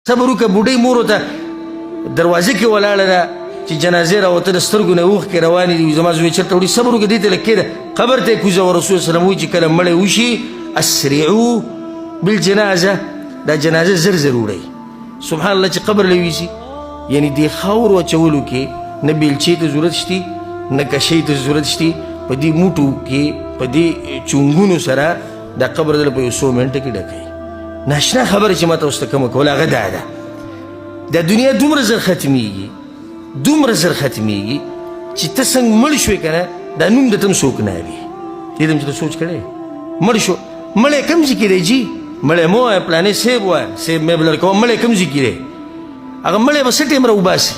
صبر وکړه. بوډۍ مور ورته دروازې کې ولاړه ده چې جنازې راوته د سترګو نه اوښکې روانې دي. زما زوی چېرته وړي؟ صبر وکړه دې ته لږ کښېنه قبر ته یې کوزه. رسول صلی الله علیه وسلم وایي چې کله مړی وشي اسرعو بالجنازه، دا جنازه زر زر وړئ. سبحان الله چې قبر له ویسي، یعنی دې خاورو اچولو کې نه بیلچې ته ضرورت شتي نه کشۍ ته ضرورت شتي. په دې موټو کې په دې چونګونو سره دا قبر دله په 100 منټه کې ډکوي. ناشنا خبره چې ما ته اوس ته کومه کوله هغه دا ده، دا دنیا دومره زر ختمیږي دومره زر ختمیږي چې ته څنګه مړ شوې که نه دا نوم د ته هم څوک نه اوري. دې ته هم چې ته سوچ کړی مړ شو، مړی کوم ځای کې دی جي؟ مړی مه وایه پلانې صیب وایه صیب مې بلر کوه. مړی کوم ځای کې دی؟ هغه مړی به څه ټایم راوباسي؟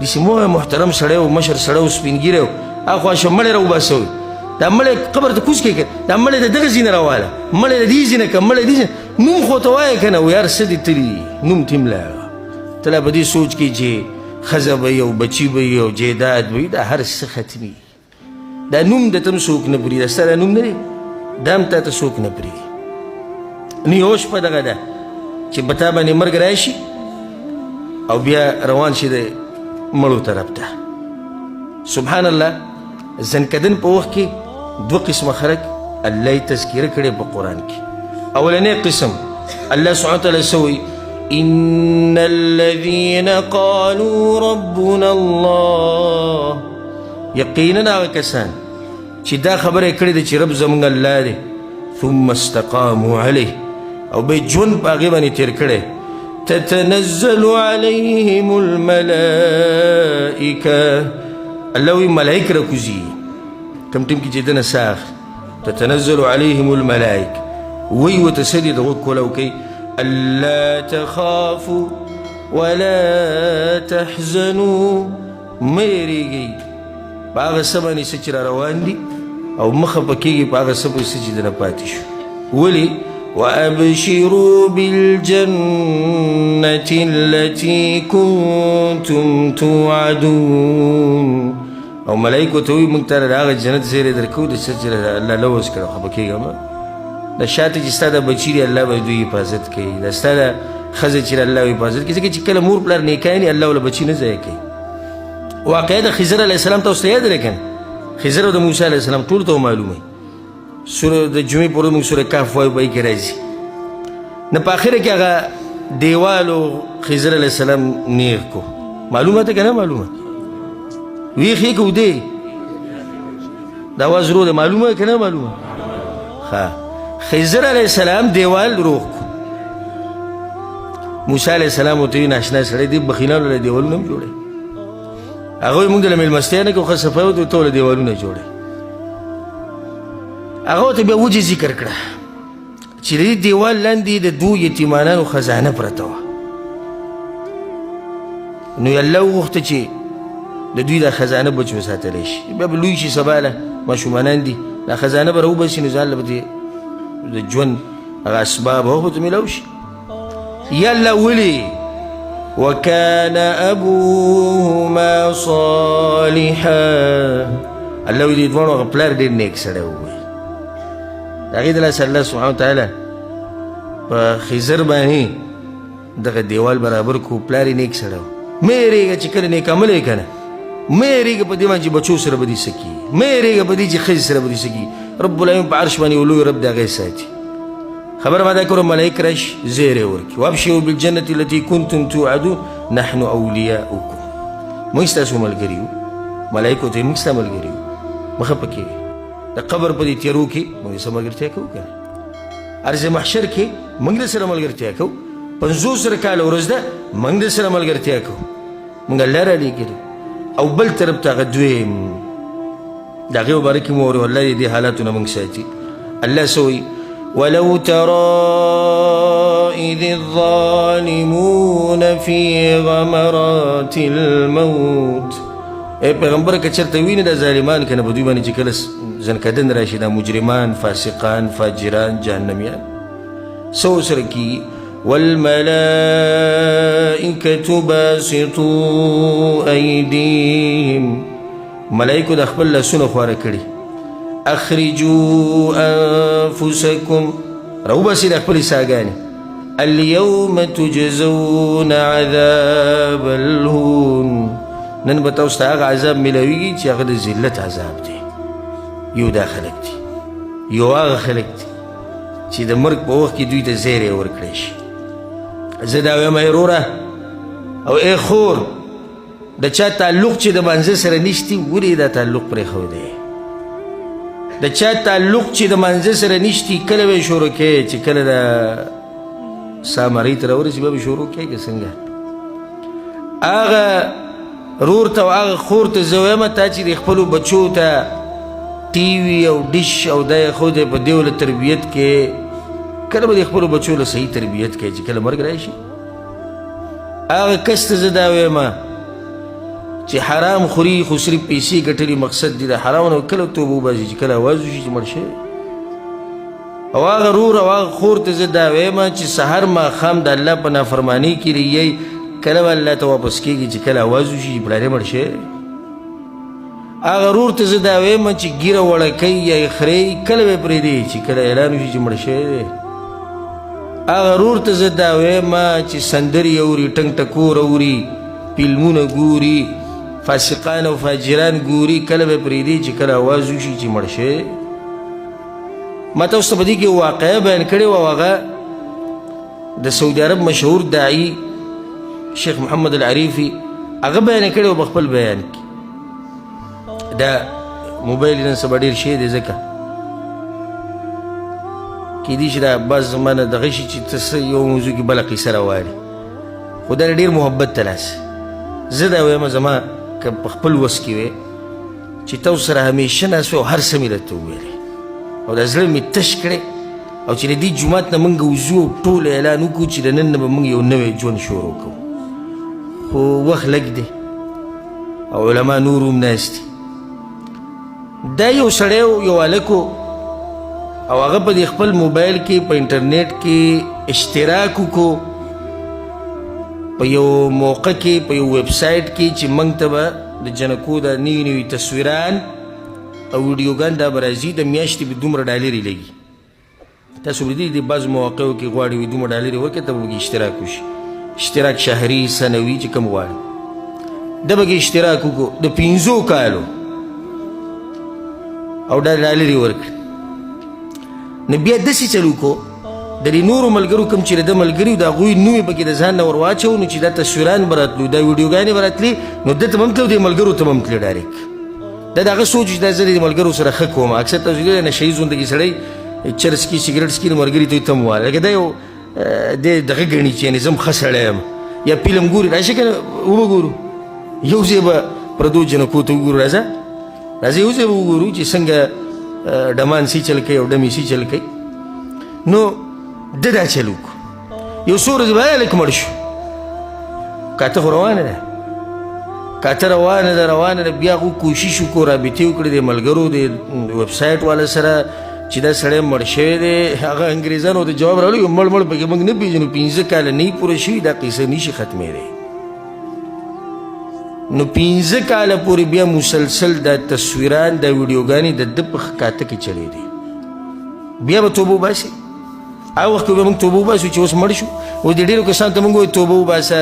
داسې مه وایه محترم سړی و مشر سړی و سپین ږیری و اخوا شه مړی راوباسه. دا مړی قبر ته کوز کړې دا مړی د دغه ځای نه راواله، مړی د دې ځای نه که مړی دې ځای نوم خو ته وایه که نه و یار څه دې تلي نوم ته هم لاړه. ته لا په دې سوچ کې چې ښځه به وي او بچي به وي او جیداد به وي، دا هر څه ختمي. دا نوم د ته هم څوک نه پرېږدي. دا ستا دا نوم نه دی، دا هم تا ته څوک نه پرېږدي. نو یوه شپه دغه ده چې په تا باندې مرګ راشي او بیا روان شي د مړو طرف ته. سبحان الله، زنکدن په وخت کې دوه قسمه خلک الله یې تذکیره کړې په قرآن کې. اولنی قسم الله سبحانه وتعالی څه وایي؟ إن الذين قالوا ربنا الله، یقینا هغه کسان چې دا خبره کړې ده چې رب زموږ الله دی، ثم استقاموا علیه، او به ژوند په هغې باندې تېر کړی. تتنزل علیهم الملائکه، الله وایي ملایک راکوزي کوم ټیم کې چې دنه ساه اخلي. تتنزل علیهم الملائکه وایي ورته څه دي د غوږ کولاو کوي ألا تخافوا ولا تحزنوا، مه یېرېږئ په هغه څه باندې څه چې را روان دي او مه خفه کېږئ په هغه څه پسې چې دنه پاتې شو. ولې؟ وأبشروا بالجنة التي كنتم توعدون، او ملائکو ته وایي موږ تاله د هغه جنت زیری درکوو د څه چې الله لوظ کړه. خفه کېږه مه. د شاته چې ستا د بچي دی الله به دوی حفاظت کوي. د ستا د ښځې چې الله حفاظت کوي، ځکه چې کله مور پلار نیکاني الله وله بچي نه ضایع کوي. واقعه د خضر علیه السلام تاسو ته یاد دی که نه؟ خضر او د موسی علیه السلام ټولو ته معلومه وي. سوره د جمعې په ورځ موږ سوره کهف وایو، په کې راځي. نه په اخره کې هغه دیوالو خضر علیه السلام نیغ کو. معلومه ده که نه معلومه؟ ویښ یې که ودې د اواز رو ده؟ معلومه که نه معلومه؟ ښه، خضر علیه السلام دیوال روغ کو. موسی علیه السلام ورته وایي ناشنا سړی دی بخیلانو له دیوالونه هم جوړوي. هغه وایي موږ دله مېلمستیا نه کوو، ښه صفایي ورته ته له دیوالونه جوړوي. هغه ورته بیا وجه ذکر کړه چې د دې دیوال لاندې د دوو یتیمانانو خزانه پرته وه. نو الله وغوښته چې د دوی دا خزانه بچ وساتلی شي. بیا به لوی شي سبا له ماشومانان دي دا خزانه به راوباسي نو ځان له به د ژوند هغه اسباب هغو ته میلاو شي. یا الله ولې وکان ابوهما صالحا، الله وایي دې دواړو هغه پلار ډېر نیک سړی ووایي. د هغې د لاسه الله سبحانه وتعالی په خضر باندې دغه دیوال برابر کو. پلار یې نیک سړی و. مه یېرېږه چې کله نیک عمل یې که نه، مه یېرېږه په دې باندې چې بچو سره به دې څه کېږي، مه یېرېږه په دې چې ښځې سره به دې څه کېږي. رب العالمین په عرش باندې یو لوی رب د هغې ساتي. خبره ما دا کړو ملایک راشي زیری ورکړي. وابشروا بالجنة التي كنتم توعدون نحن اولیاؤکم، موږ ستاسو ملګري یو. ملایکو ته موږ ستا ملګري یو، مه خفه کېږئ. د قبر په دې تیارو کې موږ سره ملګرتیا کوو که نه؟ عرض محشر کې موږ د سره ملګرتیا کوو. 50 کاله ورځ ده موږ د سره ملګرتیا کوو. موږ الله رالیږلي. او بل طرف ته هغه دویم د هغې مبارک کې مو اورو الله دې دې حالاتو نه موږ ساتي. الله څه وایي؟ ولو ترى إذ الظالمون في غمرات الموت، اے پیغمبر که چرته وینې دا ظالمان که نه په دوی باندې چې کله زنکدن راشي دا مجرمان فاسقان فاجران جهنمیان څه ورسره کېږي؟ والملائکة باسطوا أیدیهم، ملائکو د خپل لاسونه خواره کړي. اخرجوا انفسکم، راوباسئ د خپلې ساګانې. اليوم تجزون عذاب الهون، نن به تاسو ته هغه عذاب میلاویږي چې هغه د ذلت عذاب دی. یو دا خلک دي، یو هغه خلک دي چې د مرګ په وخت کې دوی ته زیری ورکړی شي. زه دا وایم ای وروره او ای خور، د چا تعلق چې د مانځه سره نشتي ولې دا تعلق پرېښودی؟ د چا تعلق چې د مانځه سره نشتي کله به یې شروع کوې چې کله د سامرۍ ته راورسي بیا به شروع کوې که څنګه؟ هغه رور ته او هغه خور ته زه وایم تا چې د خپلو بچو ته ټي وي او ډش او دا یې ښودی په دې له تربیت کې، کله به د خپلو بچو له صحیح تربیت کوې چې کله مرګ راشي؟ هغه کس ته زه دا وایم چې حرام خوري خو صرف پیسې ګټلي مقصد دي د حرام نه کله توبه وباسي چې کله اواز وشي چې مړ شوی. او هغه رور او هغه خور ته زه دا وایم چې سحر ماښام د الله په نافرمانۍ کې رهیئ، کله به الله ته واپس کېږي چې کله اواز وشي چې پلارې مړ شوی. هغه رور ته زه دا وایم چې ګیره وړه کوي یا یې خرئ، کله به یې پرېږدي چې کله اعلان وشي چې مړ شوی دی. هغه رور ته زه دا وایم چې سندرې اوري، ټنګ ټکور اوري، فلمونه ګوري، فاسقان او فاجران ګوري، کله به پرېږدي چې کله اواز وشي چې مړ شوی. ما تاسو ته په دې کې واقعه بیان کړې وه، او هغه د سعودي عرب مشهور داعي شیخ محمد العریفي هغه بیان کړې وه په خپل بیان کې. دا موبایل نن سبا ډېر شی دی، ځکه کیدای شي دا بعض زمانه دغه شي چې ته څه یو موضوع کې بله قیصه راوالي، خو دا ډېر محبت ته لاسي. زه دا وایم زما که په خپل وس کې وې چې تاسو سره همیشه ناست وې او هر څه مې درته وویلې او دا زړه مې تش کړی، او چې د دې جومات نه موږ وځو او ټول اعلان وکړو چې د نن نه به موږ یو نوی ژوند شروع کوو، خو وخت لږ دی او علما نور هم ناست دي. دا یو سړی یو هلک او هغه په دې خپل موبایل کې په انټرنیټ کې اشتراک وکړو په یو موقع کې په یو ویب سایټ کې چې موږ ته به د جنکو دا نوي نوي تصویران او ویډیوګان دا به راځي، د میاشتې به دومره ډالرې لګي. تاسو به لیدلي دي بعضو مواقعو کې غواړي وي دومره ډالرې ورکړي ته به پکې اشتراک وشي، اشتراک شهري سنوي چې کوم غواړي ده به کې اشتراک وکړو د 5 کالو او دا ډالرې ورکړي. نو بیا داسې چل وکړو د دې نورو ملګرو کوم چې د ملګري د هغوی نومې پکې د ځان نه ور واچوو، نو چې دا تصویران به راتلو، دا ویډیوګانې به راتلي، نو ده ته به هم تلو دې ملګرو ته به هم تلي ډایرکټ. دا د هغه سوچ چې دا زه د ملګرو سره ښه کوم. اکثر تاسو لیدلی نشهیي زندګي سړی چرس کي سګرټ څکي نو ملګري ته یې ته هم ووایه لکه دا یو دغه ګڼي چې یعنې زه هم ښه سړی یم. یا فلم ګوري راشه که نه وبه ګورو، یو ځای به پردو جنکو ته وګورو، راځه یو ځای به وګورو چې څنګه ډمان سي چل کوي او ډمې سي چل کوي. نو ده دا چل وکړو، یو څو ورځې بعد هلک مړ شو. کاته خو روانه ده، کاته روانه ده. بیا هغو کوشش وکړو رابطې وکړې د ملګرو د ویب سایټ والا سره چې دا سړی مړ شوی دی. هغه انګریزانو ته جواب راوړی مړ پکې موږ نه پېژنو، 15 کاله نه پوره شوي، دا قیصه نشي ختمېدی. نو 15 کاله پورې بیا مسلسل دا تصویران دا ویډیوګانې د ده په کاته کې چلېدې. بیا به توبه وباسي، هغه وخت کې به موږ توبه وباسو چې اوس مړ شو. اوس د ډېرو کسانو ته موږ وایو توبه وباسه،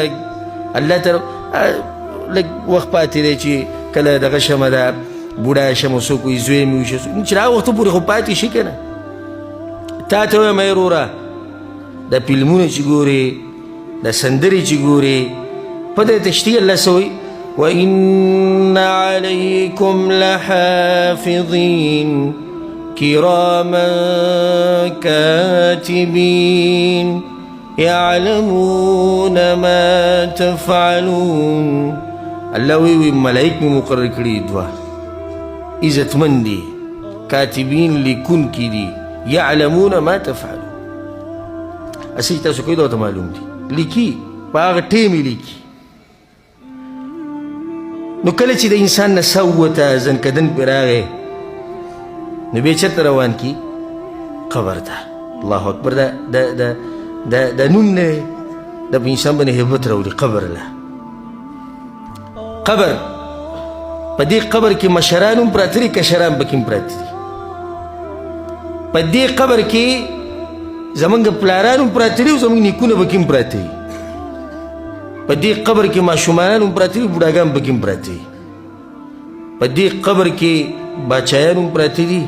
الله ته لږ وخت پاتې دی چې کله دغه شمه ده بوډا شم او څوک وایي زوی مې وشي، چې هغه وخته پورې خو پاتې شي که نه. تا ته وایم ای وروره دا فلمونه چې ګورې، دا سندرې چې ګورې، پته درته شتي الله څه وایي وَإِنَّ عَلَيْكُمْ لَحَافِظِينَ كِرَامًا كَاتِبِينَ يَعْلَمُونَ مَا تَفْعَلُونَ. الله وی ملائک مې مقرر کړي دوه عزتمن دي، کاتبین لیکون کی دي، یعلمون ما تفعلون. اسی تاسو کوئی دا ته معلوم دي، لیکي په هغه ټیم یې لیکي. نو کله چې د انسان نه سوته زنکدن پرې راغی نو بیا چېرته روان کي؟ قبر ته. الله اکبر. دا نوم نه دا په انسان باندې هیبت راوړي. قبر له قبر، په دې قبر کې مشران هم پراته دي، کشران پکې هم پراته دي. په دې قبر کې زمونږ پلاران هم پراته دي او زمونږ نیکونه پکې هم پراته دي په دې قبر کې ماشومان هم پراته دي بوډاګان پکې هم پراته دي په دې قبر کې باچایان هم پراته دي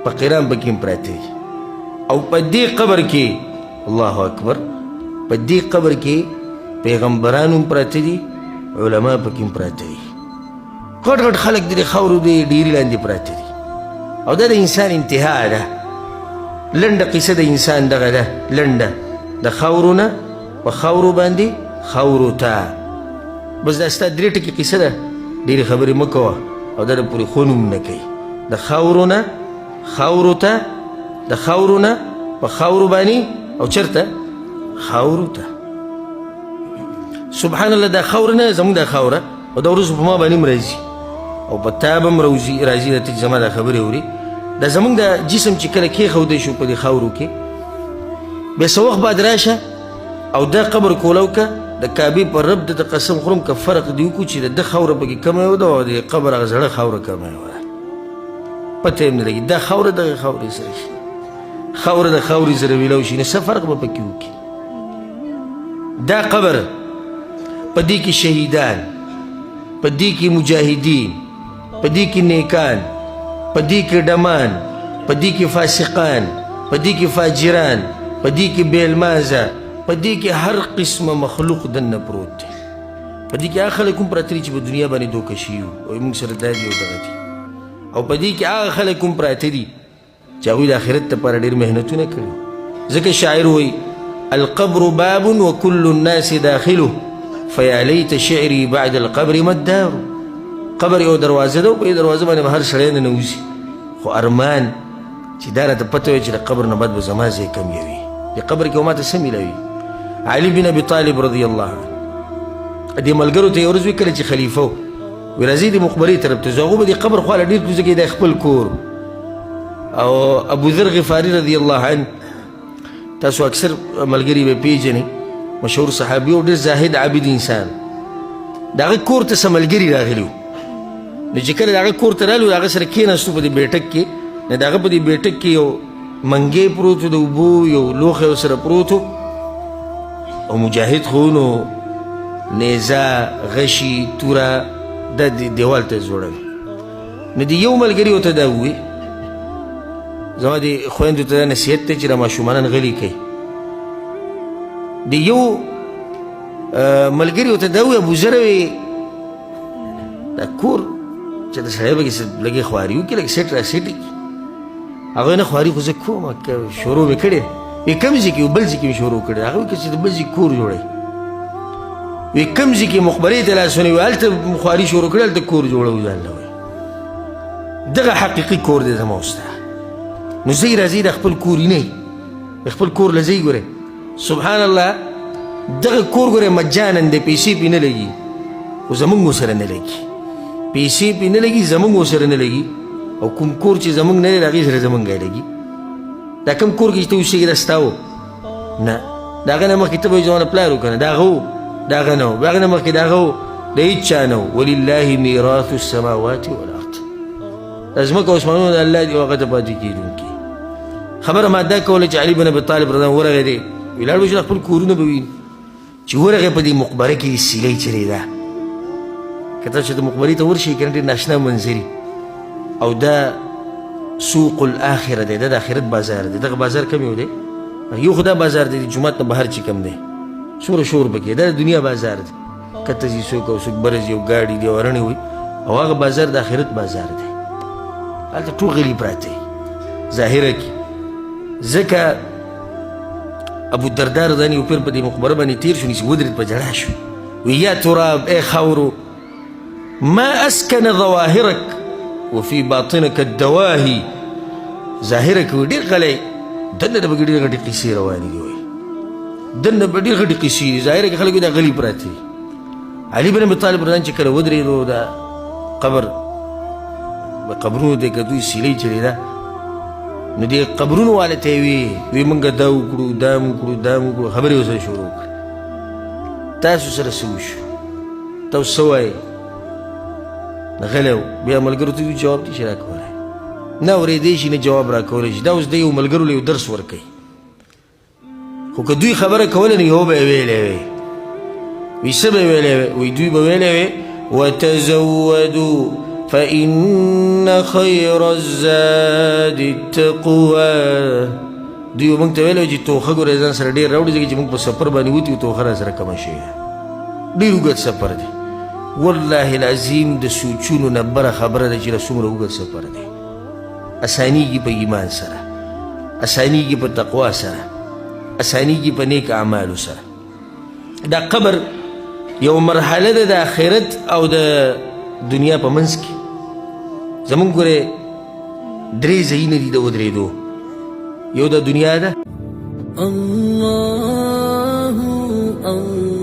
فقیران پکې هم پراته دي او په دې قبر کې الله اکبر په دې قبر کې پیغمبران هم پراته دي علما پکې هم پراته دي غټ غټ خلک د خاورو د ډیرې لاندې پراته دي او دا د انسان انتها ده لنډه قصه د انسان دغه ده لنډه د خاورو نه په خاورو باندې خاورو ته بس دا ستا درې ټکي قصه ده ډېرې خبرې مه کوه او دا د پورې خون هم نه کوي د خاورو نه خاورو ته د خاورو نه په خاورو باندې او چېرته خاورو ته سبحان الله دا خاوره نه زموږ دا خاوره او دا ورځ په ما باندې هم راځي او په تا به هم راځي ته زما دا خبرې اوري دا زموږ دا جسم چې کله کېښودی شو په دې خاورو کې بیا څه وخت بعد راشه او دا قبر کولو که د کعبې پر رب د قسم خورم که فرق دې وکړو چې د ده خاوره پکې کمه وه او د قبر هغه زړه خاوره کمه وه پته یې نه لګي دا خاوره دغه خاورې سره شي خاوره د خاورې سره ویلو شي نو څه فرق به پکې وکړي دا قبر په دې کې شهیدان په دې کې مجاهدین په دې کې نیکان په دې کې ډمان په دې کې فاسقان په دې کې فاجران په دې کې بیلمازه په دې کې هر قسمه مخلوق دننه پروت دی په دې کې هغه خلک هم پراته دي چې په دنیا باندې دوکه شوي او موږ سره دا دي او دغه دي او په دې کې هغه خلک هم پراته دي چې هغوی د آخرت دپاره ډېر محنتونه کړي ځکه شاعر وایي القبر باب وكل الناس داخله فیا لیت شعري بعد القبر ما الدار قبر یو دروازه ده او په دې دروازه باندې به هر سړی ننوځي خو ارمان چې دا راته پته وي چې د قبر نه بعد به زما ځای کم یوي د قبر کې به ماته څه میلاوي علي بن ابي طالب رضی الله عنه دې ملګرو ته یو ورځ وی کله چې خلیفه و وی راځئ د مقبرې طرف ته ځو هغوی به د قبر خواله ډېر کړو ځکه دا خپل کور او ابو ذر غفاري رضی الله عنه تاسو اکثر ملګري به پیژنئ مشهور صحابي او ډېر زاهد عابد انسان د هغه کور ته څه ملګري راغلي وو نو چې کله د هغه کور ته رالو د هغه سره کېناستو په دې بیټک کې نو د هغه په دې بیټک کې یو منګی پروت و د اوبو یو لوښی ورسره پروت و او مجاهد خو نو نیزه غشي توره دا دیوال ته زوړوي نو د یو ملګري ورته دا ووایي زما د خویندو ته دا نصیحت دی چې دا ماشومانان غلي کوي د یو ملګري ورته دا ووایي ابوذر وایي دا کور چې د سړی پکې لږې خواري وکړي لږ سیټ را سیټ کړي هغوی نه خواري خو زه کوم شروع مې کړې وی کوم ځای کې بل ځای کې مې شروع کړې هغه وایي که چې د بل ځای کور جوړوي وی کوم ځای کې مخبرې ته لاس ونیوي هلته خواري شروع کړې هلته کور جوړوي ځان له وایي دغه حقیقي کور دی زما او ستا نو ځئ راځئ د خپل کور نه د خپل کور له ځئ ګورئ سبحان الله دغه کور ګورئ مجانا دی پیسې پې نه لګي خو زمونږ ورسره نه لګي پیسې پې نه لګي زمونږ ورسره نه لګي او کوم کور چې زمونږ نه دی د هغې سره زمونږ لګي دا کوم کور کې چې ته اوسېږې دا ستا و نه د هغه نه مخکې ته به یې زما نه پلار و که نه د هغه و د هغه نه و د هغه نه مخکې د هغه و د هېڅ چا نه و ولله میراث السماوات والارض دا ځمکه او اسمانونه د الله دي او هغه ته پاتې کېدونکي خبره ما دا کوله چې علي بن ابي طالب رضی الله ورغی دی وی لاړ به چې خپل کورونه به ویني چې ورغی په دې مقبره کې سیلۍ چلېده که تاسو د مقبرې ته ورشئ که نه ډېر ناشنا منظري او دا سوق الاخره دی دا د آخرت بازار دی دغه بازار کم یو دی یو خو دا بازار دی د جومات نه بهر چې کم دی څومره شور پکې دا د دنیا بازار دی کته ځي څوک او څوک بره ځي او ګاډي دي او رڼې وي او هغه بازار د آخرت بازار دی هلته ټول غلي پراته ظاهره کې ځکه ابو الدرداء رضاني یو پیر په دې مقبره باندې تېر شو نیسي ودرېد په ژړا شو وی یا تراب ای خاورو ما اسکن ظواهرک وفي باطنك الدواهي ظاهرك ډېر غلی دننه به ډېرې غټې قیسې روانې دي وایي دننه به ډېر غټې قیسې دي ظاهره کې خلک دا غلي پراته دي علي بن ابي طالب رضان چې کله ودرېدو دا قبر قبرونو دی که دوی سیلۍ چلېده نو دې قبرونو والا ته یې وی موږ دا وکړو دا م وکړو دا م وکړو خبرې ورسره شروع کړې تاسو سره څه وشو تاسو څه وایې غلی و بیا ملګرو ته جواب دي چې راکولی نه اورېدی شي نه جواب راکولی شي دا اوس د یو ملګرو له یو درس ورکوي خو که دوی خبره کوله نو یو به یې ویلی وی وی څه به یې ویلی وی وی دوی به ویلی وی وتزودوا فإن خير الزاد التقوى دوی موږ ته ویلی چې توخه ګورې ځان سره ډېر راوړي ځکه چې موږ په سفر باندې وتي توخه را سره کمه شوې ډېر اوږد سفر دی والله العظیم د سوچونو نه بره خبره ده چې څومره اوږد سفر دی اسانیږي په ایمان سره اسانیږي په تقوا سره اسانیږي په نیک اعمالو سره دا قبر یو مرحله ده د آخرت او د دنیا په منځ کې زمونږ ګورې درې ځایونه دي د ودرېدو یو د دنیا ده الله الله